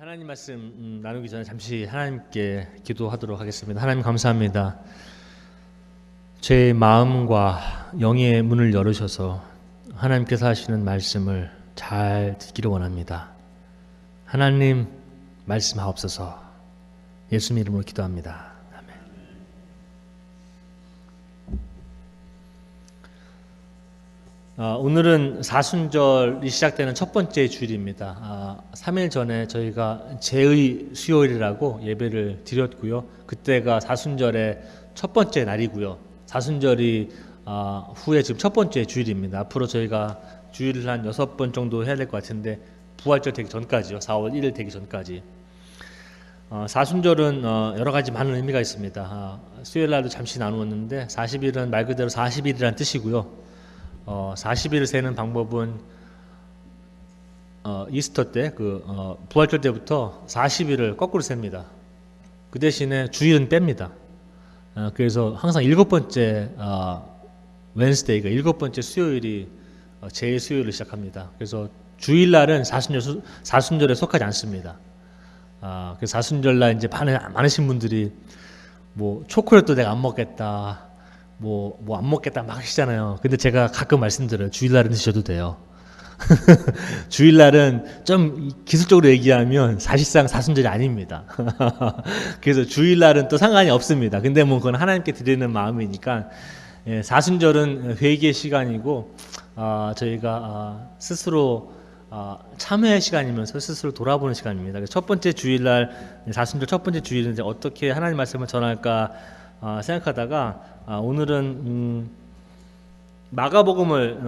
하나님 말씀 나누기 전에 잠시 하나님께 기도하도록 하겠습니다. 하나님 감사합니다. 제 마음과 영의 문을 열으셔서 하나님께서 하시는 말씀을 잘 듣기를 원합니다. 하나님 말씀하옵소서. 예수님 이름으로 기도합니다. 아멘. 오늘은 사순절이 시작되는 첫 번째 주일입니다. 3일 전에 저희가 제의 수요일이라고 예배를 드렸고요. 그때가 사순절의 첫 번째 날이고요. 사순절이 후에 지금 첫 번째 주일입니다. 앞으로 저희가 주일을 한 6번 정도 해야 될 것 같은데 부활절 되기 전까지요. 4월 1일 되기 전까지. 사순절은 여러 가지 많은 의미가 있습니다. 수요일 날도 잠시 나누었는데 40일은 말 그대로 40일이라는 뜻이고요. 40일을 세는 방법은 이스터 때 부활절 때부터 40일을 거꾸로 셉니다. 그 대신에 주일은 뺍니다. 그래서 항상 7번째 웬스데이가 7번째 수요일이 제2수요일을 시작합니다. 그래서 주일날은 사순절에 속하지 않습니다. 그래서 사순절날 이제 많으신 분들이 뭐 초콜릿도 내가 안 먹겠다, 뭐 안 먹겠다 막 하시잖아요. 근데 제가 가끔 말씀드려요. 주일날은 드셔도 돼요. 주일날은 좀 기술적으로 얘기하면 사실상 사순절이 아닙니다. 그래서 주일날은 또 상관이 없습니다. 근데 뭐 그건 하나님께 드리는 마음이니까 사순절은 회개의 시간이고 저희가 스스로 참회의 시간이면서 스스로 돌아보는 시간입니다. 그래서 첫 번째 주일날 사순절 첫 번째 주일은 이제 어떻게 하나님 말씀을 전할까 생각하다가 오늘은 마가복음을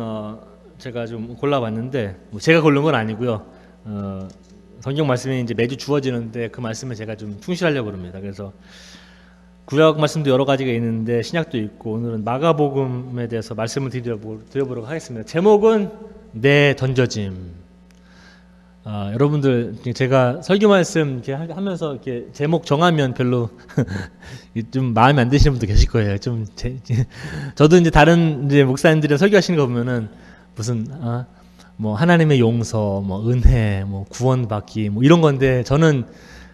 제가 좀 골라봤는데 제가 고른 건 아니고요. 성경 말씀이 이제 매주 주어지는데 그 말씀을 제가 좀 충실하려고 합니다. 그래서 구약 말씀도 여러 가지가 있는데 신약도 있고 오늘은 마가복음에 대해서 말씀을 드려보도록 하겠습니다. 제목은 내 던져짐. 여러분들 제가 설교 말씀 이렇게 하면서 이렇게 제목 정하면 별로 좀 마음에 안 드시는 분도 계실 거예요. 저도 이제 다른 이제 목사님들이 설교하시는 거 보면은 무슨 뭐 하나님의 용서, 뭐 은혜, 뭐 구원받기, 뭐 이런 건데 저는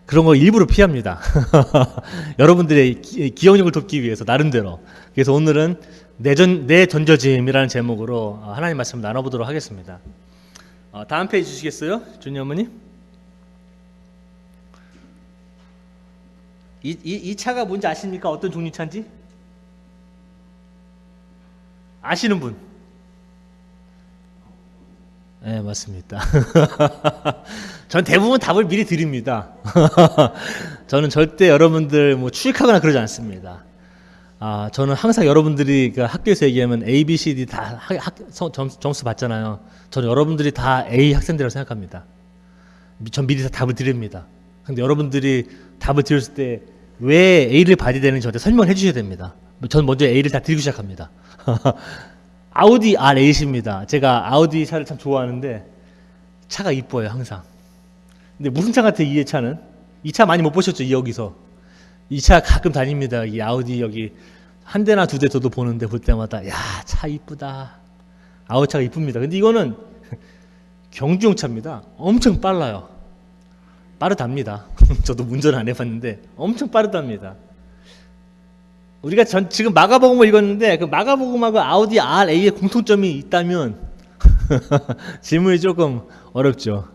그런 거 일부러 피합니다. 여러분들의 기억력을 돕기 위해서 나름대로. 그래서 오늘은 내 던져짐이라는 제목으로 하나님 말씀 나눠보도록 하겠습니다. 다음 페이지 주시겠어요? 준이 어머니? 이 차가 뭔지 아십니까? 어떤 종류 차인지? 아시는 분? 네, 맞습니다. 전 대부분 답을 미리 드립니다. 저는 절대 여러분들 뭐 추익하거나 그러지 않습니다. 저는 항상 여러분들이 학교에서 얘기하면 A, B, C, D 다 점수 받잖아요. 저는 여러분들이 다 A 학생들이라고 생각합니다. 전 미리 다 답을 드립니다. 근데 여러분들이 답을 드렸을 때 왜 A를 받아야 되는지 저한테 설명을 해주셔야 됩니다. 전 먼저 A를 다 드리고 시작합니다. 아우디 R8입니다. 제가 아우디 차를 참 좋아하는데 차가 이뻐요 항상. 근데 무슨 차 같아요 이 차는? 이 차 많이 못 보셨죠 여기서? 이 차 가끔 다닙니다. 이 아우디 여기 한 대나 두 대 저도 보는데 볼 때마다 야 차 이쁘다. 아우차가 이쁩니다. 근데 이거는 경주용 차입니다. 엄청 빨라요. 빠르답니다. 저도 운전을 안 해봤는데 엄청 빠르답니다. 우리가 지금 마가복음을 읽었는데 그 마가복음하고 아우디 R8의 공통점이 있다면 질문이 조금 어렵죠.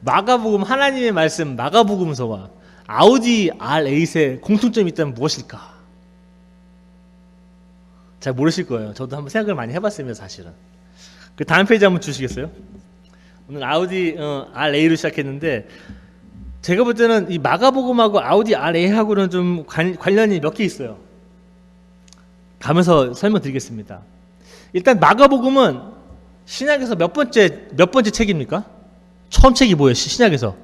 마가복음 하나님의 말씀 마가복음서와 아우디 R8의 공통점이 있다면 무엇일까? 잘 모르실 거예요. 저도 한번 생각을 많이 해봤습니다. 사실은. 그 다음 페이지 한번 주시겠어요? 오늘 아우디 R8로 시작했는데 제가 볼 때는 이 마가복음하고 아우디 R8하고는 좀 관련이 몇 개 있어요. 가면서 설명드리겠습니다. 일단 마가복음은 신약에서 몇 번째 책입니까? 처음 책이 뭐예요? 신약에서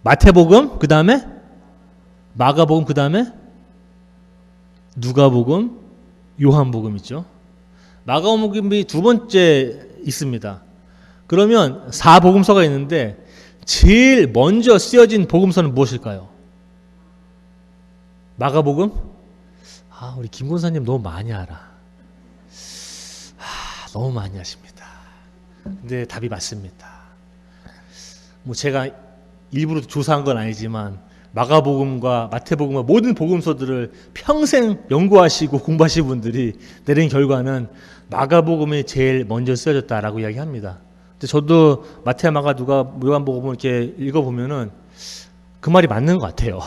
마태복음, 그 다음에 마가복음, 그 다음에 누가복음, 요한복음 있죠. 마가복음이 두 번째 있습니다. 그러면 4복음서가 있는데 제일 먼저 쓰여진 복음서는 무엇일까요? 마가복음? 우리 김 권사님 너무 많이 알아. 너무 많이 하십니다. 근데 답이 맞습니다. 뭐 제가 일부러 조사한 건 아니지만 마가복음과 마태복음과 모든 복음서들을 평생 연구하시고 공부하신 분들이 내린 결과는 마가복음이 제일 먼저 쓰여졌다라고 이야기합니다. 근데 저도 마태, 마가, 누가, 요한복음을 이렇게 읽어보면은 그 말이 맞는 것 같아요.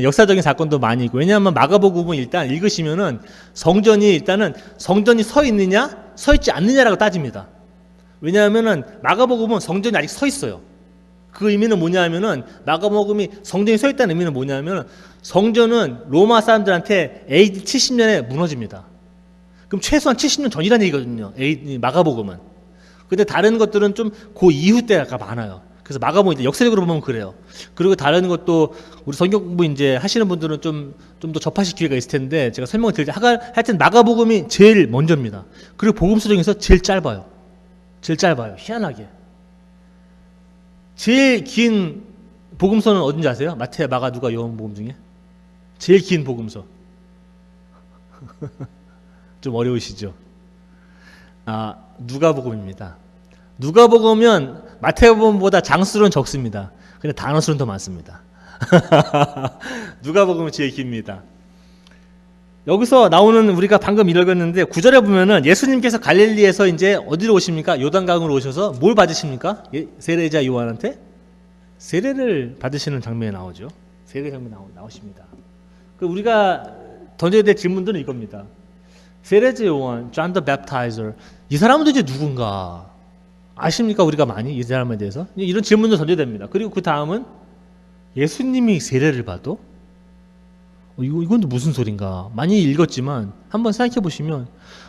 역사적인 사건도 많이 있고, 왜냐하면 마가복음은 일단 읽으시면은 일단은 성전이 서 있느냐 서 있지 않느냐라고 따집니다. 왜냐하면은 마가복음은 성전이 아직 서 있어요. 그 의미는 뭐냐면은 마가복음이 성전이 서 있다는 의미는 뭐냐면 성전은 로마 사람들한테 AD 70년에 무너집니다. 그럼 최소한 70년 전이라는 얘기거든요. 마가복음은. 근데 다른 것들은 좀 그 이후 때가 많아요. 그래서 마가복음 이제 역사적으로 보면 그래요. 그리고 다른 것도 우리 성경 공부 이제 하시는 분들은 좀 더 접하실 기회가 있을 텐데 제가 설명을 드리자. 하여튼 마가복음이 제일 먼저입니다. 그리고 복음서 중에서 제일 짧아요. 제일 짧아요. 희한하게. 제일 긴 복음서는 어딘지 아세요? 마태, 마가, 누가, 요한복음 중에 제일 긴 복음서. 좀 어려우시죠? 누가복음입니다. 누가복음은 마태복음보다 장수는 적습니다. 근데 단어수는 더 많습니다. 누가복음은 제일 깁니다. 여기서 나오는 우리가 방금 읽었는데 9절에 보면은 예수님께서 갈릴리에서 이제 어디로 오십니까? 요단강으로 오셔서 뭘 받으십니까? 세례자 요한한테 세례를 받으시는 장면이 나오죠. 세례 장면이 나오십니다. 그 우리가 던져야 될 질문들은 이겁니다. 세례자 요한, John the Baptizer, 이 사람은 도대체 누군가? 아십니까? 우리가 많이 이 사람에 대해서 이런 질문도 던져야 됩니다. 그리고 그 다음은 예수님이 세례를 받아? 이건 또 무슨 소린가? 많이 읽었지만 한번 생각해 보시면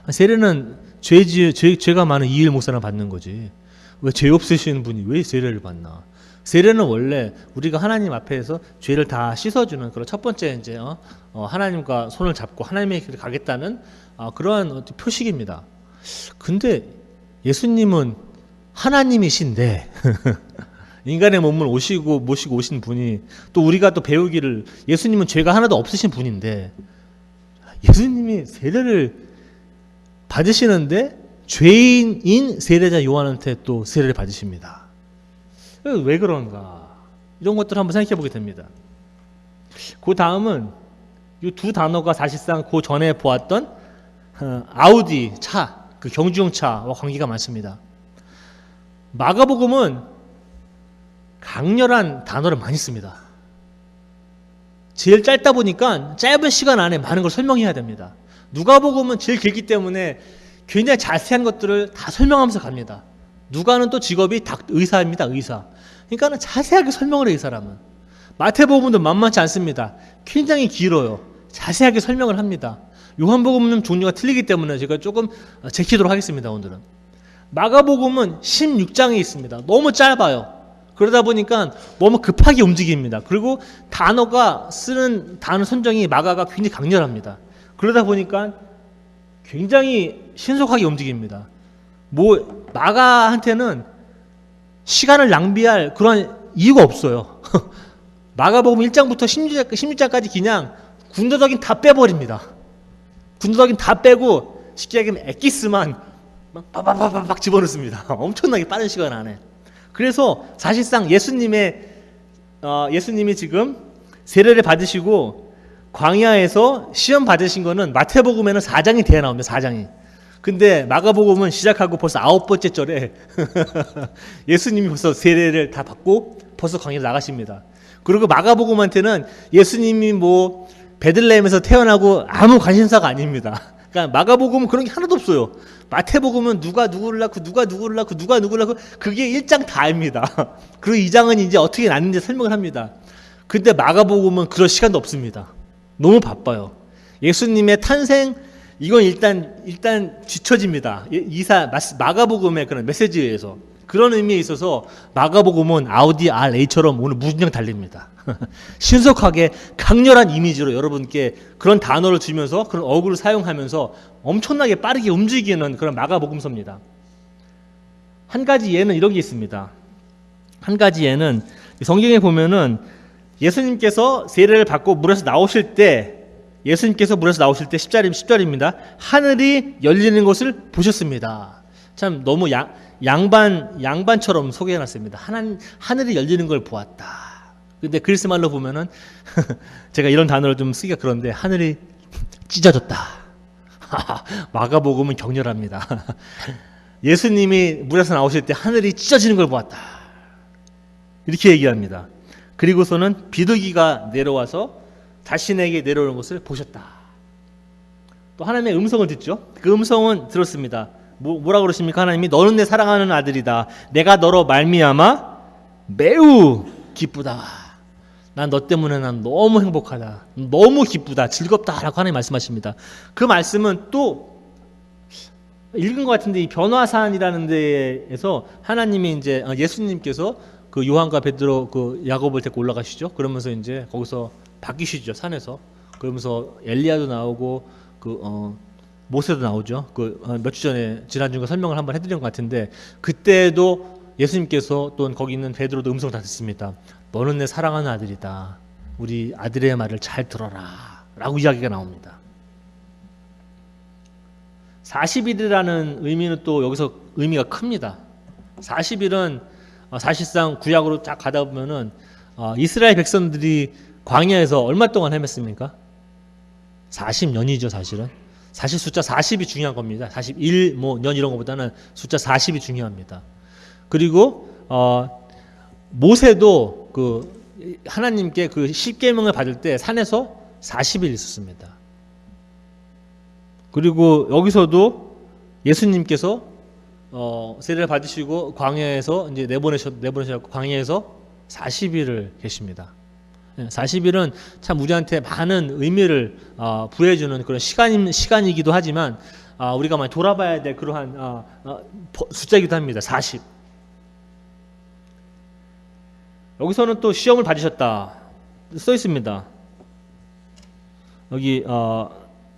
세례는 죄가 많은 이일 목사나 받는 거지. 왜 죄 없으신 분이 왜 세례를 받나? 세례는 원래 우리가 하나님 앞에서 죄를 다 씻어주는 그런 첫 번째 이제 하나님과 손을 잡고 하나님의 길을 가겠다는 그러한 표식입니다. 근데 예수님은 하나님이신데 인간의 몸을 모시고 오신 분이 또 우리가 또 배우기를 예수님은 죄가 하나도 없으신 분인데 예수님이 세례를 받으시는데 죄인인 세례자 요한한테 또 세례를 받으십니다. 왜 그런가? 이런 것들을 한번 생각해 보게 됩니다. 그 다음은 이 두 단어가 사실상 그 전에 보았던 아우디 차, 그 경주용 차와 관계가 많습니다. 마가복음은 강렬한 단어를 많이 씁니다. 제일 짧다 보니까 짧은 시간 안에 많은 걸 설명해야 됩니다. 누가복음은 제일 길기 때문에 굉장히 자세한 것들을 다 설명하면서 갑니다. 누가는 또 직업이 의사입니다. 의사. 그러니까 자세하게 설명을 해요. 이 사람은. 마태복음도 만만치 않습니다. 굉장히 길어요. 자세하게 설명을 합니다. 요한복음은 종류가 틀리기 때문에 제가 조금 제키도록 하겠습니다. 오늘은. 마가복음은 16장이 있습니다. 너무 짧아요. 그러다 보니까 너무 급하게 움직입니다. 그리고 쓰는 단어 선정이 마가가 굉장히 강렬합니다. 그러다 보니까 굉장히 신속하게 움직입니다. 마가한테는 시간을 낭비할 그런 이유가 없어요. 마가복음 1장부터 16장까지 그냥 군더더기는 다 빼버립니다. 군더더기는 다 빼고 쉽게 얘기하면 엑기스만 막 집어넣습니다. 엄청나게 빠른 시간 안에. 그래서 사실상 예수님이 지금 세례를 받으시고 광야에서 시험 받으신 거는 마태복음에는 4장이 돼야 나옵니다. 4장이. 근데 마가복음은 시작하고 벌써 9번째 절에 예수님이 벌써 세례를 다 받고 벌써 광야로 나가십니다. 그리고 마가복음한테는 예수님이 베들레헴에서 태어나고 아무 관심사가 아닙니다. 그러니까 마가복음은 그런 게 하나도 없어요. 마태복음은 누가 누구를 낳고 그게 1장 다입니다. 그리고 2장은 이제 어떻게 낳는지 설명을 합니다. 근데 마가복음은 그럴 시간도 없습니다. 너무 바빠요. 예수님의 탄생 이건 일단 뒤처집니다. 마가복음의 그런 메시지에 의해서. 그런 의미에 있어서 마가복음은 아우디 R8처럼 오늘 무진장 달립니다. 신속하게 강렬한 이미지로 여러분께 그런 단어를 주면서 그런 어구를 사용하면서 엄청나게 빠르게 움직이는 그런 마가복음서입니다. 한 가지 예는 이런 게 있습니다. 한 가지 예는 성경에 보면은 예수님께서 세례를 받고 물에서 나오실 때 10절입니다. 하늘이 열리는 것을 보셨습니다. 참 너무 양반처럼 소개해놨습니다. 하늘이 열리는 걸 보았다. 근데 그리스 말로 보면은 제가 이런 단어를 좀 쓰기가 그런데 하늘이 찢어졌다. 마가복음은 격렬합니다. 예수님이 물에서 나오실 때 하늘이 찢어지는 걸 보았다. 이렇게 얘기합니다. 그리고서는 비둘기가 내려와서 자신에게 내려오는 것을 보셨다. 또 하나님의 음성을 듣죠. 그 음성은 들었습니다. 뭐라고 그러십니까? 하나님이 너는 내 사랑하는 아들이다. 내가 너로 말미암아 매우 기쁘다. 난 너 때문에 난 너무 행복하다. 너무 기쁘다. 즐겁다라고 하나님 말씀하십니다. 그 말씀은 또 읽은 것 같은데 이 변화산이라는 데에서 하나님이 이제 예수님께서 그 요한과 베드로 그 야곱을 데리고 올라가시죠. 그러면서 이제 거기서 바뀌시죠. 산에서. 그러면서 엘리야도 나오고 모세도 나오죠. 몇 주 전에 지난주에 설명을 한번 해드린 것 같은데 그때도 예수님께서 또 거기 있는 베드로도 음성을 다 듣습니다. 너는 내 사랑하는 아들이다. 우리 아들의 말을 잘 들어라. 라고 이야기가 나옵니다. 40일이라는 의미는 또 여기서 의미가 큽니다. 40일은 사실상 구약으로 쫙 가다 보면은 이스라엘 백성들이 광야에서 얼마 동안 헤맸습니까? 40년이죠, 사실은. 사실 숫자 40이 중요한 겁니다. 41, 년 이런 것보다는 숫자 40이 중요합니다. 그리고 모세도 하나님께 그 십계명을 받을 때 산에서 40일 있었습니다. 그리고 여기서도 예수님께서 세례를 받으시고 광야에서 이제 내보내셨고 광야에서 40일을 계십니다. 40일은 참 우리한테 많은 의미를 부여해주는 그런 시간이기도 하지만 우리가 많이 돌아봐야 될 그러한 숫자이기도 합니다. 40. 여기서는 또 시험을 받으셨다 써 있습니다. 여기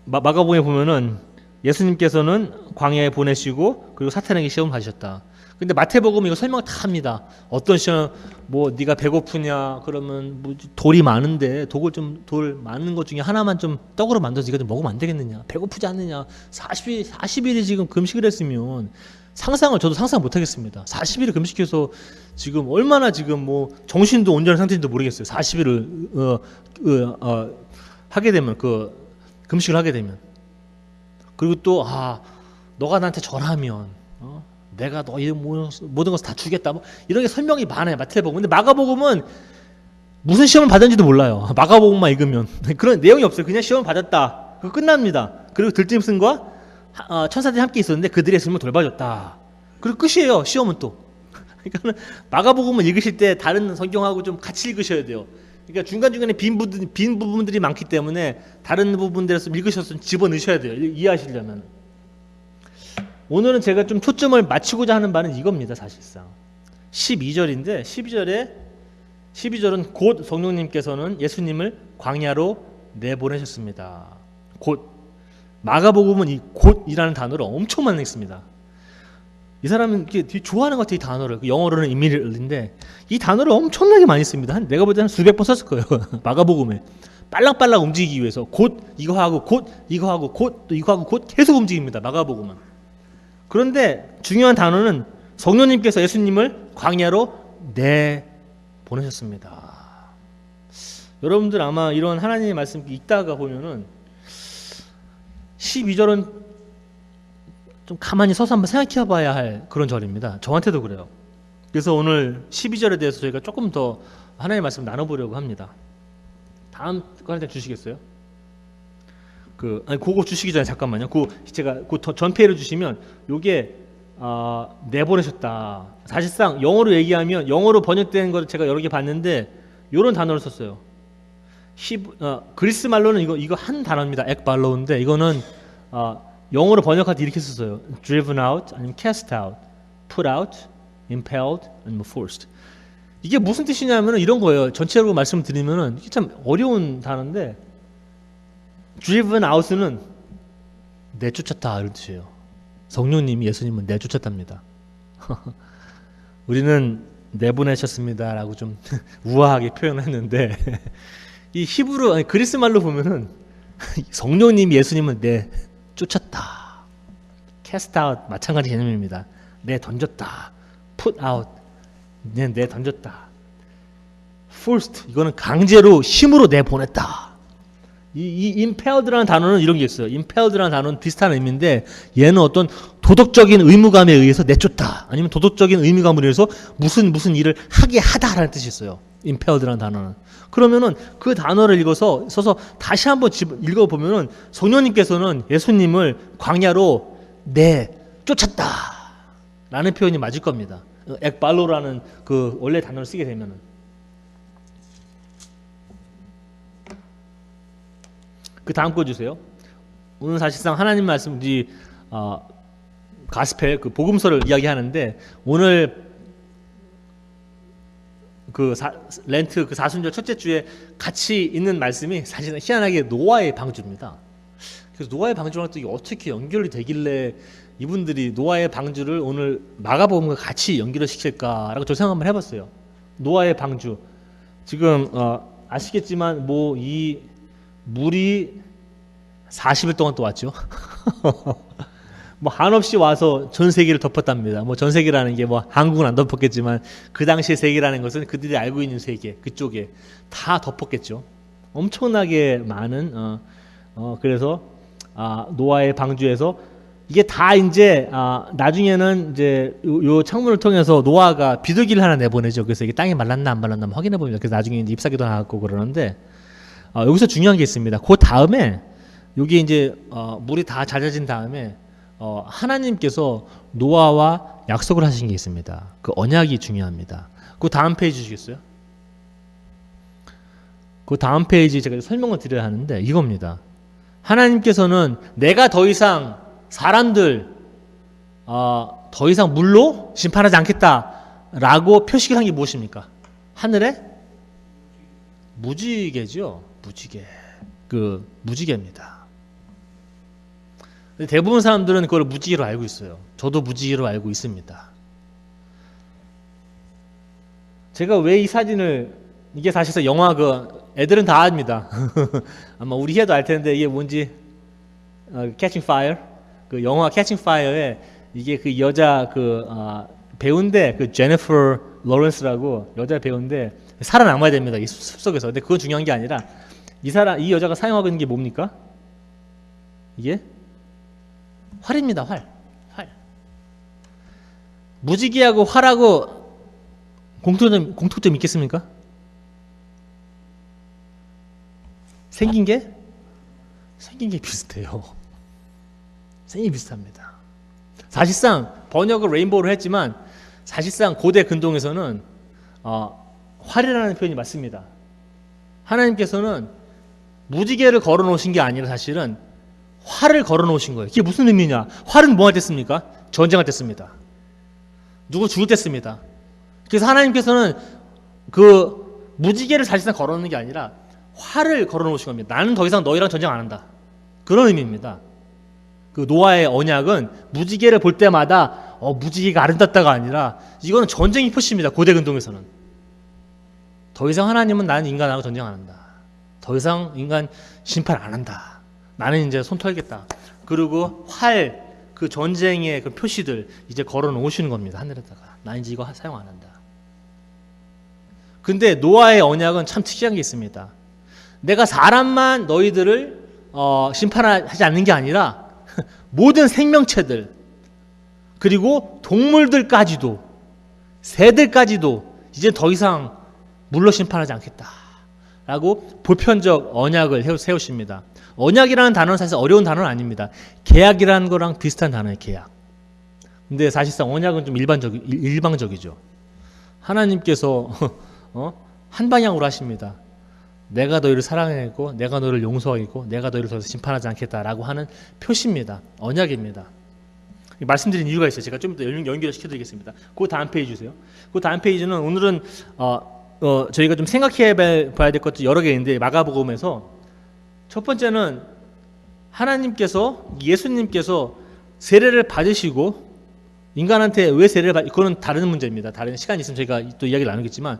마가복음에 보면은 예수님께서는 광야에 보내시고 그리고 사탄에게 시험을 받으셨다. 근데 마태복음 이거 설명 다 합니다. 어떤 시험, 네가 배고프냐 그러면 돌이 많은데 돌 많은 것 중에 하나만 좀 떡으로 만들어서 네가 좀 먹으면 안 되겠느냐? 배고프지 않느냐? 40일이 지금 금식을 했으면 저도 상상 못 하겠습니다. 40일을 금식해서 지금 얼마나 지금 정신도 온전한 상태인지도 모르겠어요. 40일을 하게 되면 금식을 하게 되면 그리고 또 너가 나한테 절하면 내가 너희 모든 것을 다 주겠다. 이런 게 설명이 많아요. 마태복음. 근데 마가복음은 무슨 시험을 받았는지도 몰라요. 마가복음만 읽으면 그런 내용이 없어요. 그냥 시험을 받았다. 그거 끝납니다. 그리고 들짐승과 천사들이 함께 있었는데 그들의 숨을 돌봐줬다. 그리고 끝이에요. 시험은 또. 그러니까 마가복음을 읽으실 때 다른 성경하고 좀 같이 읽으셔야 돼요. 그러니까 중간중간에 빈 부분들이 많기 때문에 다른 부분들에서 읽으셨으면 집어넣으셔야 돼요. 이해하시려면. 오늘은 제가 좀 초점을 맞추고자 하는 바는 이겁니다. 사실상 12절인데 12절은 곧 성령님께서는 예수님을 광야로 내보내셨습니다. 곧. 마가복음은 이 곧이라는 단어를 엄청 많이 읽습니다. 이 사람은 되게 좋아하는 것 같아요. 이 단어를. 영어로는 immediately인데 이 단어를 엄청나게 많이 씁니다. 내가 볼 때는 수백 번 썼을 거예요. 마가복음에 빨랑빨랑 움직이기 위해서 곧 이거 하고 곧 이거 하고 곧 또 이거 하고 곧 계속 움직입니다. 마가복음은. 그런데 중요한 단어는 성령님께서 예수님을 광야로 내보내셨습니다. 여러분들 아마 이런 하나님의 말씀 읽다가 보면은 12절은 좀 가만히 서서 한번 생각해 봐야 할 그런 절입니다. 저한테도 그래요. 그래서 오늘 12절에 대해서 저희가 조금 더 하나님의 말씀 나눠보려고 합니다. 다음 거 한 장 주시겠어요? 그거 주시기 전에 잠깐만요. 제가 전페이를 주시면 요게 내보내셨다. 사실상 영어로 얘기하면 영어로 번역된 걸 제가 여러 개 봤는데 요런 단어를 썼어요. 그리스 말로는 이거 한 단어입니다. ekballo인데 이거는 영어로 번역할 때 이렇게 썼어요. driven out 아니면 cast out, put out, impelled, 아니면 forced. 이게 무슨 뜻이냐면은 이런 거예요. 전체적으로 말씀드리면은 이게 참 어려운 단어인데 driven out는 내쫓았다 이런 뜻이에요. 성령님이 예수님은 내쫓았답니다. 우리는 내보내셨습니다라고 좀 우아하게 표현했는데 이 히브리 그리스 말로 보면은 성령님이 예수님은 내쫓았다. cast out 마찬가지 개념입니다. 내 던졌다. put out, 내 던졌다. forced, 이거는 강제로 힘으로 내보냈다. 이 impelled라는 단어는 이런 게 있어요. impelled라는 단어는 비슷한 의미인데 얘는 어떤 도덕적인 의무감에 의해서 내쫓다. 아니면 도덕적인 의무감으로 인해서 무슨 일을 하게 하다라는 뜻이 있어요. impelled라는 단어는. 그러면은 그 단어를 써서 다시 한번 읽어보면은 성령님께서는 예수님을 광야로 내쫓았다 라는 표현이 맞을 겁니다. ekballo라는 그 원래 단어를 쓰게 되면은. 그 다음 거 주세요. 오늘 사실상 하나님 말씀 가스펠 그 복음서를 이야기하는데 오늘 그 렌트 그 사순절 첫째 주에 같이 있는 말씀이 사실은 희한하게 노아의 방주입니다. 그래서 노아의 방주랑 또 이게 어떻게 연결이 되길래 이분들이 노아의 방주를 오늘 마가복음과 같이 연결을 시킬까라고 저 생각 한번 해봤어요. 노아의 방주 지금 아시겠지만 뭐 이 물이 40일 동안 또 왔죠. 뭐 한없이 와서 전 세계를 덮었답니다. 뭐 전 세계라는 게 뭐 한국은 안 덮었겠지만 그 당시의 세계라는 것은 그들이 알고 있는 세계 그쪽에 다 덮었겠죠. 엄청나게 많은 그래서 노아의 방주에서 이게 다 이제 나중에는 이제 요 창문을 통해서 노아가 비둘기를 하나 내보내죠. 그래서 이게 땅이 말랐나 안 말랐나 확인해 봅니다. 그래서 나중에 이제 잎사귀도 나왔고 그러는데 여기서 중요한 게 있습니다. 그 다음에 여기 이제 물이 다 잦아진 다음에 하나님께서 노아와 약속을 하신 게 있습니다. 그 언약이 중요합니다. 그 다음 페이지 주시겠어요? 그 다음 페이지 제가 설명을 드려야 하는데 이겁니다. 하나님께서는 내가 더 이상 사람들 더 이상 물로 심판하지 않겠다라고 표식을 한 게 무엇입니까? 하늘에 무지개죠. 무지개. 그 무지개입니다. 대부분 사람들은 그걸 무지개로 알고 있어요. 저도 무지개로 알고 있습니다. 제가 왜 이 사진을 이게 사실상 영화 애들은 다 압니다. 아마 우리 해도 알 텐데 이게 뭔지 Catching Fire 그 영화 Catching Fire에 이게 그 여자 배우인데 그 제니퍼 로렌스라고 여자 배우인데 살아남아야 됩니다. 이 숲속에서. 근데 그건 중요한 게 아니라 이 여자가 사용하고 있는 게 뭡니까? 이게 활입니다. 활. 무지개하고 활하고 공통점 있겠습니까? 생긴 게 비슷해요. 생긴 비슷합니다. 사실상 번역을 레인보우로 했지만 사실상 고대 근동에서는 활이라는 표현이 맞습니다. 하나님께서는 무지개를 걸어 놓으신 게 아니라 사실은 활을 걸어 놓으신 거예요. 이게 무슨 의미냐? 활은 뭐 할 때 씁니까? 전쟁할 때 씁니다. 누구 죽을 때 씁니다. 그래서 하나님께서는 그 무지개를 사실상 걸어 놓는 게 아니라 활을 걸어 놓으신 겁니다. 나는 더 이상 너희랑 전쟁 안 한다. 그런 의미입니다. 그 노아의 언약은 무지개를 볼 때마다 무지개가 아름답다가 아니라 이거는 전쟁의 표시입니다. 고대 근동에서는. 더 이상 하나님은 나는 인간하고 전쟁 안 한다. 더 이상 인간 심판 안 한다. 나는 이제 손 털겠다. 그리고 활, 그 전쟁의 그 표시들 이제 걸어 놓으시는 겁니다. 하늘에다가. 나 이제 이거 사용 안 한다. 근데 노아의 언약은 참 특이한 게 있습니다. 내가 사람만 너희들을 심판하지 않는 게 아니라 모든 생명체들 그리고 동물들까지도 새들까지도 이제 더 이상 물로 심판하지 않겠다라고 보편적 언약을 세우십니다. 언약이라는 단어는 사실 어려운 단어는 아닙니다. 계약이라는 거랑 비슷한 단어예요. 계약. 근데 사실상 언약은 좀 일방적이죠. 하나님께서 한 방향으로 하십니다. 내가 너희를 사랑하고 내가 너희를 용서하고 내가 너희를 더 이상 심판하지 않겠다라고 하는 표시입니다. 언약입니다. 말씀드린 이유가 있어요. 제가 좀 더 연결시켜드리겠습니다. 그 다음 페이지 주세요. 그 다음 페이지는 오늘은 저희가 좀 생각해 봐야 될 것도 여러 개 있는데 마가복음에서 첫 번째는 예수님께서 세례를 받으시고 인간한테 왜 세례를 그건 다른 문제입니다. 다른 시간이 있으면 저희가 또 이야기를 나누겠지만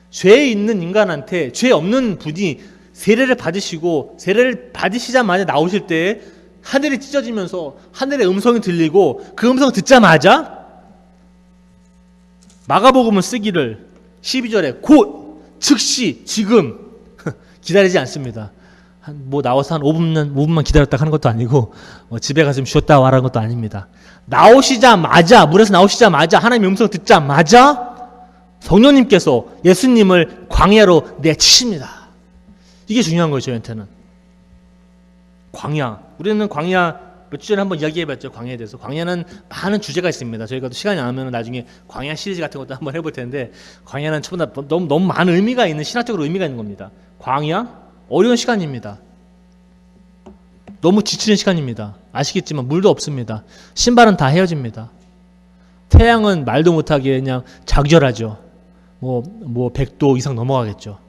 죄 있는 인간한테 죄 없는 분이 세례를 받으시고 세례를 받으시자마자 나오실 때 하늘이 찢어지면서 하늘의 음성이 들리고 그 음성 듣자마자 마가복음을 쓰기를 12절에 곧 즉시 지금 기다리지 않습니다. 뭐 나와서 한 5분만 기다렸다 하는 것도 아니고 집에 가서 좀 쉬었다 와라는 것도 아닙니다. 나오시자마자, 물에서 나오시자마자, 하나님의 음성 듣자마자 성령님께서 예수님을 광야로 내치십니다. 이게 중요한 거예요. 저희한테는 광야, 우리는 광야 몇 주 전에 한번 이야기해봤죠. 광야에 대해서. 광야는 많은 주제가 있습니다. 저희가 또 시간이 나면 나중에 광야 시리즈 같은 것도 한번 해볼 텐데, 광야는 전부 다 너무 많은 의미가 있는, 신학적으로 의미가 있는 겁니다. 광야, 어려운 시간입니다. 너무 지치는 시간입니다. 아시겠지만 물도 없습니다. 신발은 다 헤어집니다. 태양은 말도 못하게 그냥 작절하죠. 뭐 100도 이상 넘어가겠죠.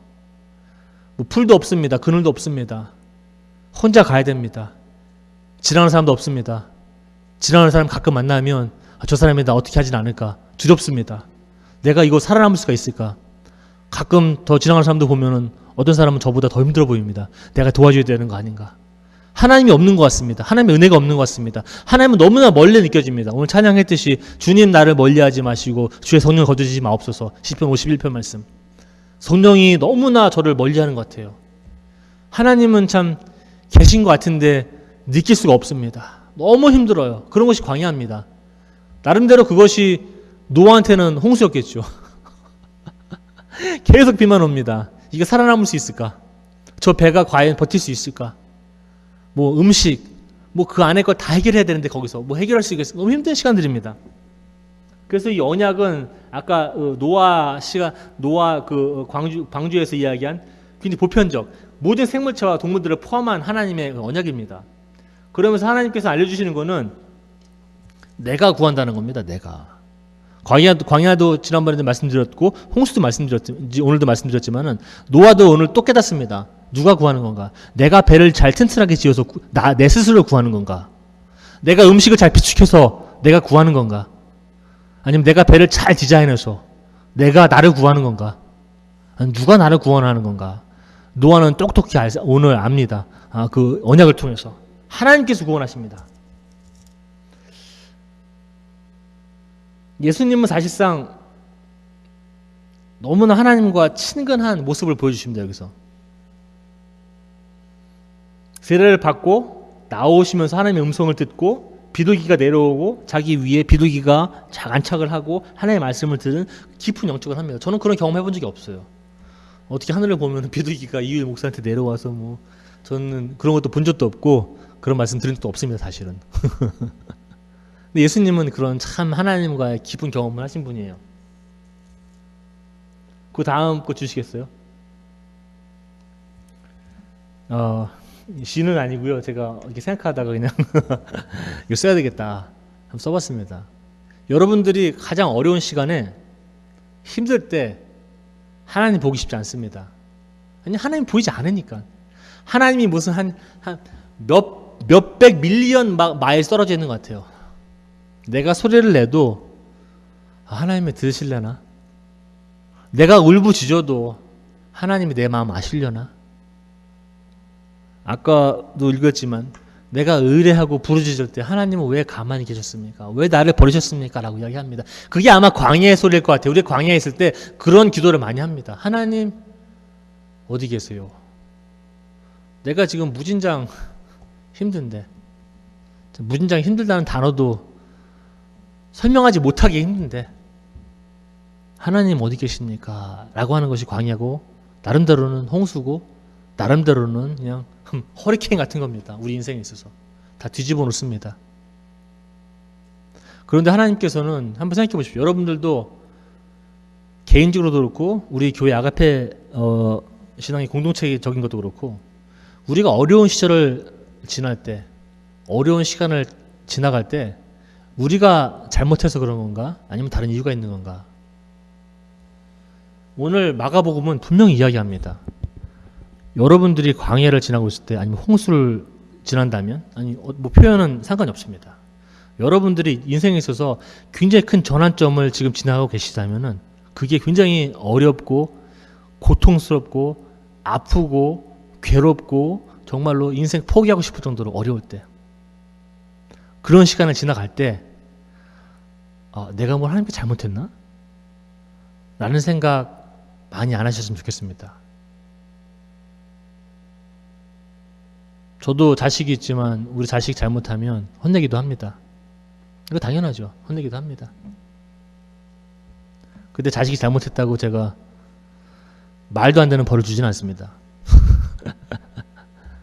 뭐 풀도 없습니다. 그늘도 없습니다. 혼자 가야 됩니다. 지나가는 사람도 없습니다. 지나가는 사람 가끔 만나면 저 사람이 나 어떻게 하진 않을까 두렵습니다. 내가 이거 살아남을 수가 있을까. 가끔 더 지나가는 사람도 보면은 어떤 사람은 저보다 더 힘들어 보입니다. 내가 도와줘야 되는 거 아닌가. 하나님이 없는 것 같습니다. 하나님의 은혜가 없는 것 같습니다. 하나님은 너무나 멀리 느껴집니다. 오늘 찬양했듯이 주님 나를 멀리하지 마시고 주의 성령 거두지 마옵소서. 시편 51편 말씀. 성령이 너무나 저를 멀리하는 것 같아요. 하나님은 참 계신 것 같은데 느낄 수가 없습니다. 너무 힘들어요. 그런 것이 광야입니다. 나름대로 그것이 노아한테는 홍수였겠죠. 계속 비만 옵니다. 이게 살아남을 수 있을까? 저 배가 과연 버틸 수 있을까? 뭐 음식, 뭐 그 안에 걸 다 해결해야 되는데 거기서 뭐 해결할 수 있겠어? 너무 힘든 시간들입니다. 그래서 이 언약은 아까 노아 그 광주에서 이야기한 굉장히 보편적 모든 생물체와 동물들을 포함한 하나님의 언약입니다. 그러면서 하나님께서 알려주시는 거는 내가 구한다는 겁니다. 내가. 광야도 지난번에도 말씀드렸고 홍수도 오늘도 말씀드렸지만은 노아도 오늘 또 깨닫습니다. 누가 구하는 건가? 내가 배를 잘 튼튼하게 지어서 내 스스로 구하는 건가? 내가 음식을 잘 비축해서 내가 구하는 건가? 아니면 내가 배를 잘 디자인해서 내가 나를 구하는 건가? 아니면 누가 나를 구원하는 건가? 노아는 똑똑히 오늘 압니다. 그 언약을 통해서 하나님께서 구원하십니다. 예수님은 사실상 너무나 하나님과 친근한 모습을 보여주십니다. 여기서 세례를 받고 나오시면서 하나님의 음성을 듣고 비둘기가 내려오고 자기 위에 비둘기가 안착을 하고 하나님의 말씀을 들은 깊은 영적을 합니다. 저는 그런 경험 해본 적이 없어요. 어떻게 하늘을 보면 비둘기가 이유일 목사한테 내려와서 뭐 저는 그런 것도 본 적도 없고 그런 말씀 들은 적도 없습니다. 사실은. 근데 예수님은 그런 참 하나님과의 깊은 경험을 하신 분이에요. 그 다음 거 주시겠어요? 시는 아니고요. 제가 이렇게 생각하다가 그냥 이거 써야 되겠다 한번 써봤습니다. 여러분들이 가장 어려운 시간에 힘들 때 하나님 보기 쉽지 않습니다. 아니 하나님 보이지 않으니까. 하나님이 무슨 몇백 밀리언 마일 떨어져 있는 것 같아요. 내가 소리를 내도 하나님이 들으실려나? 내가 울부짖어도 하나님이 내 마음 아시려나? 아까도 읽었지만 내가 의뢰하고 부르짖을 때 하나님은 왜 가만히 계셨습니까? 왜 나를 버리셨습니까? 라고 이야기합니다. 그게 아마 광야의 소리일 것 같아요. 우리 광야에 있을 때 그런 기도를 많이 합니다. 하나님 어디 계세요? 내가 지금 무진장 힘든데, 무진장 힘들다는 단어도 설명하지 못하기 힘든데 하나님 어디 계십니까? 라고 하는 것이 광야고 나름대로는 홍수고 나름대로는 그냥 허리케인 같은 겁니다. 우리 인생에 있어서 다 뒤집어 놓습니다. 그런데 하나님께서는 한번 생각해 보십시오. 여러분들도 개인적으로도 그렇고 우리 교회 아가페 신앙의 공동체적인 것도 그렇고 우리가 어려운 시절을 지날 때 어려운 시간을 지나갈 때 우리가 잘못해서 그런 건가? 아니면 다른 이유가 있는 건가? 오늘 마가복음은 분명히 이야기합니다. 여러분들이 광야를 지나고 있을 때 아니면 홍수를 지난다면 아니 뭐 표현은 상관이 없습니다. 여러분들이 인생에 있어서 굉장히 큰 전환점을 지금 지나가고 계시다면은 그게 굉장히 어렵고 고통스럽고 아프고 괴롭고 정말로 인생 포기하고 싶을 정도로 어려울 때 그런 시간을 지나갈 때 내가 뭘 하나님께 잘못했나? 라는 생각 많이 안 하셨으면 좋겠습니다. 저도 자식이 있지만 우리 자식이 잘못하면 혼내기도 합니다. 이거 당연하죠. 혼내기도 합니다. 근데 자식이 잘못했다고 제가 말도 안 되는 벌을 주진 않습니다.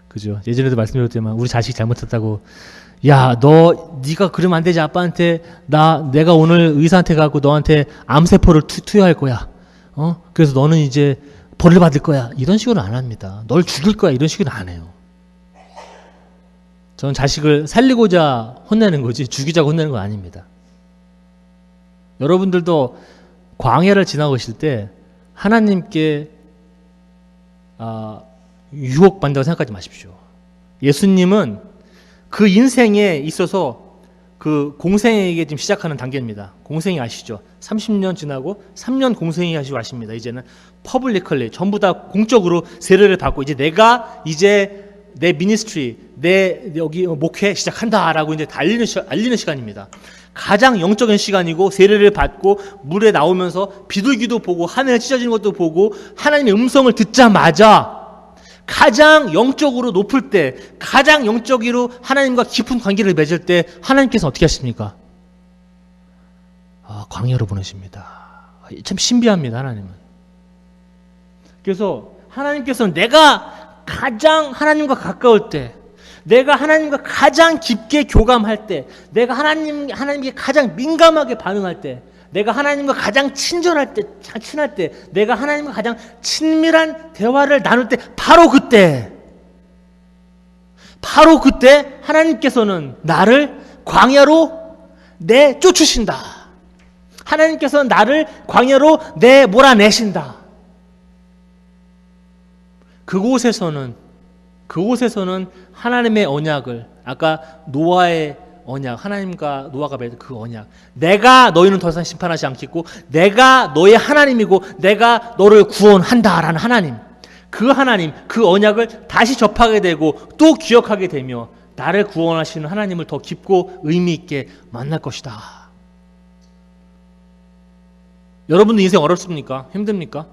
그죠? 예전에도 말씀드렸지만 우리 자식이 잘못했다고 야, 네가 그러면 안 되지. 아빠한테 내가 오늘 의사한테 가고 너한테 암세포를 투여할 거야. 그래서 너는 이제 벌을 받을 거야. 이런 식으로 안 합니다. 널 죽일 거야. 이런 식으로 안 해요. 저는 자식을 살리고자 혼내는 거지 죽이자고 혼내는 건 아닙니다. 여러분들도 광야를 지나오실 때 하나님께 유혹받는다고 생각하지 마십시오. 예수님은 그 인생에 있어서 그 공생에게 지금 시작하는 단계입니다. 공생이 아시죠? 30년 지나고 3년 공생이 하시고 하십니다. 이제는 퍼블리컬리 전부 다 공적으로 세례를 받고 이제 내가 이제 내 미니스트리, 내 여기 목회 시작한다라고 이제 알리는 시간입니다. 가장 영적인 시간이고 세례를 받고 물에 나오면서 비둘기도 보고 하늘에 찢어지는 것도 보고 하나님의 음성을 듣자마자 가장 영적으로 높을 때, 가장 영적으로 하나님과 깊은 관계를 맺을 때 하나님께서 어떻게 하십니까? 광야로 보내십니다. 참 신비합니다, 하나님은. 그래서 하나님께서는 내가 가장 하나님과 가까울 때, 내가 하나님과 가장 깊게 교감할 때, 내가 하나님께 가장 민감하게 반응할 때, 내가 하나님과 가장 친할 때, 내가 하나님과 가장 친밀한 대화를 나눌 때, 바로 그때 하나님께서는 나를 광야로 내쫓으신다. 하나님께서는 나를 광야로 몰아내신다. 그곳에서는 하나님의 언약을, 아까 노아의 언약, 하나님과 노아가 맺은 그 언약, 내가 너희는 더 이상 심판하지 않겠고 내가 너의 하나님이고 내가 너를 구원한다라는 하나님, 그 언약을 다시 접하게 되고 또 기억하게 되며 나를 구원하시는 하나님을 더 깊고 의미 있게 만날 것이다. 여러분들 인생 어렵습니까? 힘듭니까?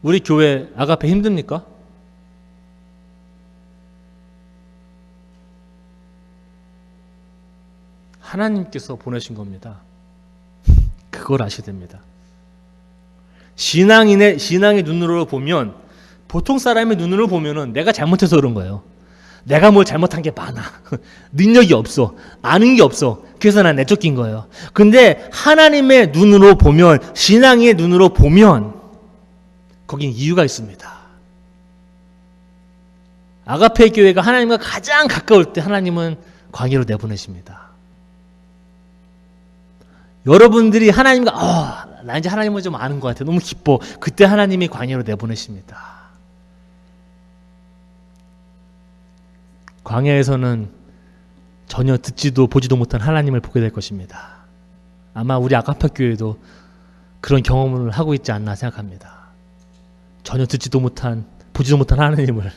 우리 교회 아가페 힘듭니까? 하나님께서 보내신 겁니다. 그걸 아셔야 됩니다. 신앙의 눈으로 보면, 보통 사람의 눈으로 보면은 내가 잘못해서 그런 거예요. 내가 뭘 잘못한 게 많아. 능력이 없어. 아는 게 없어. 그래서 난 내쫓긴 거예요. 근데 하나님의 눈으로 보면, 신앙의 눈으로 보면 거긴 이유가 있습니다. 아가페 교회가 하나님과 가장 가까울 때 하나님은 광야로 내보내십니다. 여러분들이 하나님과 나 이제 하나님을 좀 아는 것 같아. 너무 기뻐. 그때 하나님이 광야로 내보내십니다. 광야에서는 전혀 듣지도 보지도 못한 하나님을 보게 될 것입니다. 아마 우리 아가페 교회도 그런 경험을 하고 있지 않나 생각합니다. 전혀 듣지도 못한 보지도 못한 하나님을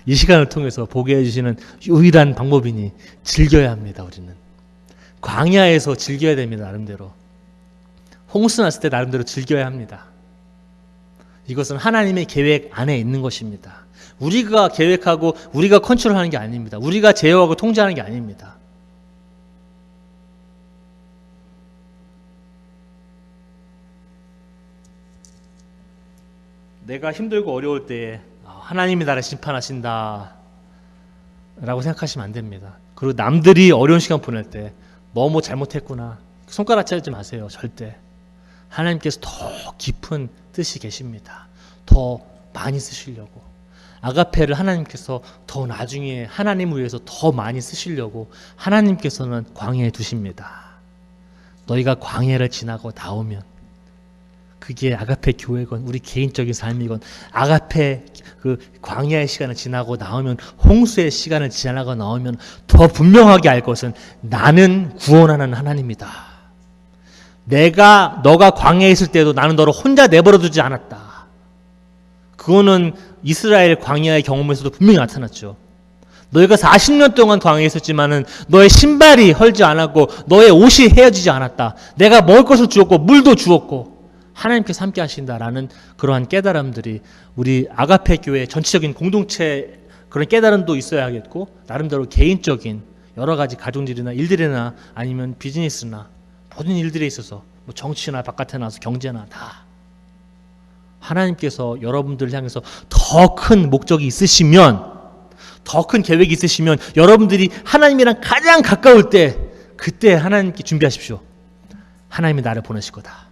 이 시간을 통해서 보게 해주시는 유일한 방법이니 즐겨야 합니다. 우리는 광야에서 즐겨야 됩니다. 나름대로 홍수 났을 때 나름대로 즐겨야 합니다. 이것은 하나님의 계획 안에 있는 것입니다. 우리가 계획하고 우리가 컨트롤하는 게 아닙니다. 우리가 제어하고 통제하는 게 아닙니다. 내가 힘들고 어려울 때에 하나님이 나를 심판하신다 라고 생각하시면 안 됩니다. 그리고 남들이 어려운 시간 보낼 때 너무 잘못했구나 손가락 차지 마세요. 절대. 하나님께서 더 깊은 뜻이 계십니다. 더 많이 쓰시려고. 아가페를 하나님께서 더 나중에 하나님을 위해서 더 많이 쓰시려고 하나님께서는 광야에 두십니다. 너희가 광야를 지나고 나오면, 그게 아가페 교회건 우리 개인적인 삶이건, 아가페 그 광야의 시간을 지나고 나오면, 홍수의 시간을 지나고 나오면 더 분명하게 알 것은 나는 구원하는 하나님이다. 너가 광야에 있을 때도 나는 너를 혼자 내버려 두지 않았다. 그거는 이스라엘 광야의 경험에서도 분명히 나타났죠. 너희가 40년 동안 광야에 있었지만은 너의 신발이 헐지 않았고 너의 옷이 헤어지지 않았다. 내가 먹을 것을 주었고 물도 주었고 하나님께서 함께 하신다라는 그러한 깨달음들이 우리 아가페 교회 전체적인 공동체 그런 깨달음도 있어야겠고, 나름대로 개인적인 여러 가지 가정일이나 일들이나 아니면 비즈니스나 모든 일들에 있어서 뭐 정치나 바깥에 나와서 경제나 다 하나님께서 여러분들을 향해서 더 큰 목적이 있으시면, 더 큰 계획이 있으시면, 여러분들이 하나님이랑 가장 가까울 때 그때 하나님께 준비하십시오. 하나님이 나를 보내실 거다.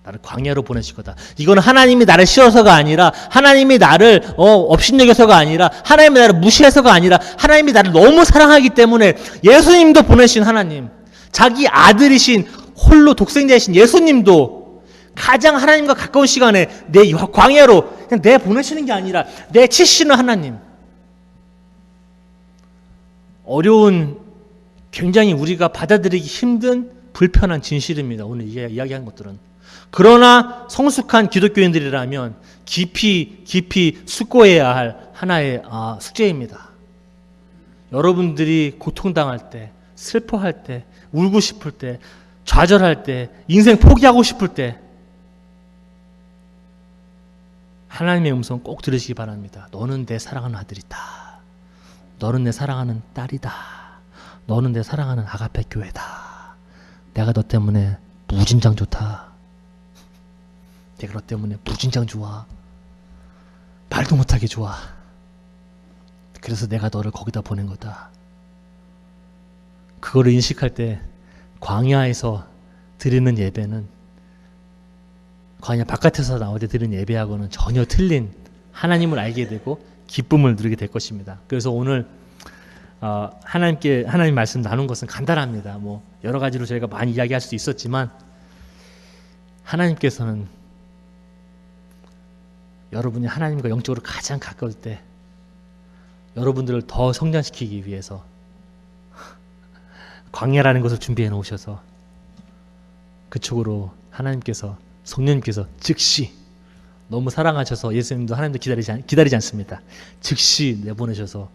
나를 광야로 보내실 거다. 이거는 하나님이 나를 싫어서가 아니라, 하나님이 나를 업신여겨서가 아니라, 하나님이 나를 무시해서가 아니라, 하나님이 나를 너무 사랑하기 때문에 예수님도 보내신 하나님, 자기 아들이신 홀로 독생자이신 예수님도 가장 하나님과 가까운 시간에 내 광야로 그냥 내 보내시는 게 아니라 내 치시는 하나님. 어려운, 굉장히 우리가 받아들이기 힘든 불편한 진실입니다. 오늘 이야기한 것들은. 그러나 성숙한 기독교인들이라면 깊이 숙고해야 할 하나의 숙제입니다. 여러분들이 고통당할 때, 슬퍼할 때, 울고 싶을 때, 좌절할 때, 인생 포기하고 싶을 때 하나님의 음성 꼭 들으시기 바랍니다. 너는 내 사랑하는 아들이다. 너는 내 사랑하는 딸이다. 너는 내 사랑하는 아가페 교회다. 내가 너 때문에 무진장 좋다. 내가 너 때문에 무진장 좋아. 말도 못하게 좋아. 그래서 내가 너를 거기다 보낸 거다. 그거를 인식할 때 광야에서 드리는 예배는 광야 바깥에서 나올 때 드리는 예배하고는 전혀 틀린 하나님을 알게 되고 기쁨을 누리게 될 것입니다. 그래서 오늘 하나님 말씀 나눈 것은 간단합니다. 뭐 여러 가지로 저희가 많이 이야기할 수도 있었지만, 하나님께서는 여러분이 하나님과 영적으로 가장 가까울 때 여러분들을 더 성장시키기 위해서 광야라는 것을 준비해 놓으셔서 그쪽으로 하나님께서, 성령님께서 즉시, 너무 사랑하셔서 예수님도 하나님도 기다리지 않습니다. 즉시 내보내셔서,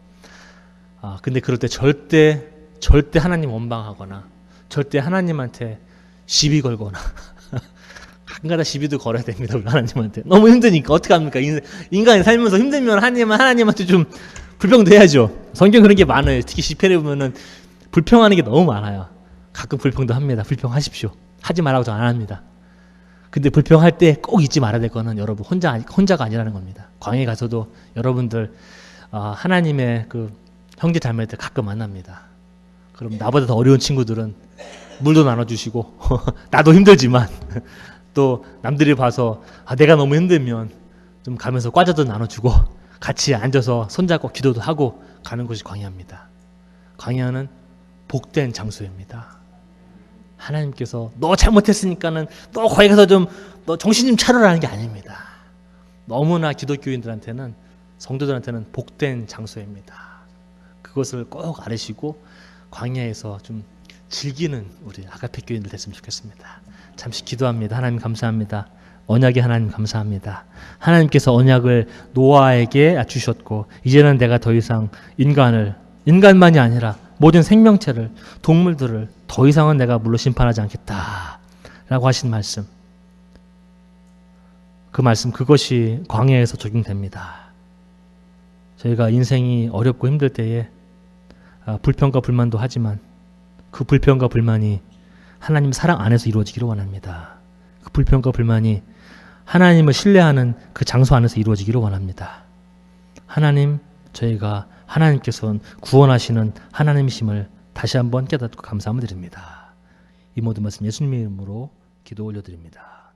근데 그럴 때 절대 하나님 원망하거나 절대 하나님한테 시비 걸거나 한가닥 시비도 걸어야 됩니다. 우리 하나님한테. 너무 힘드니까 어떻게 합니까? 인간이 살면서 힘들면 하나님한테 좀 불평도 해야죠. 성경 그런 게 많아요. 특히 시편에 보면은 불평하는 게 너무 많아요. 가끔 불평도 합니다. 불평하십시오. 하지 말라고 저 안 합니다. 근데 불평할 때 꼭 잊지 말아야 될 거는 여러분 혼자가 아니라는 겁니다. 광야에 가서도 여러분들 하나님의 그 형제 자매들 가끔 만납니다. 그럼 나보다 더 어려운 친구들은 물도 나눠주시고 나도 힘들지만 또 남들이 봐서 내가 너무 힘들면 좀 가면서 과자도 나눠주고 같이 앉아서 손잡고 기도도 하고 가는 것이 광야입니다. 광야는 복된 장소입니다. 하나님께서 너 잘못했으니까는 너 거기 가서 너 정신 좀 차려라는 게 아닙니다. 너무나 기독교인들한테는, 성도들한테는 복된 장소입니다. 그것을 꼭 알으시고 광야에서 좀 즐기는 우리 아가페 교인들 됐으면 좋겠습니다. 잠시 기도합니다. 하나님 감사합니다. 언약의 하나님 감사합니다. 하나님께서 언약을 노아에게 주셨고, 이제는 내가 더 이상 인간만이 아니라 모든 생명체를, 동물들을 더 이상은 내가 물로 심판하지 않겠다 라고 하신 말씀, 그 말씀, 그것이 광야에서 적용됩니다. 저희가 인생이 어렵고 힘들 때에 불평과 불만도 하지만 그 불평과 불만이 하나님 사랑 안에서 이루어지기를 원합니다. 그 불평과 불만이 하나님을 신뢰하는 그 장소 안에서 이루어지기를 원합니다. 하나님, 저희가 하나님께서 구원하시는 하나님이심을 다시 한번 깨닫고 감사함을 드립니다. 이 모든 말씀 예수님의 이름으로 기도 올려드립니다.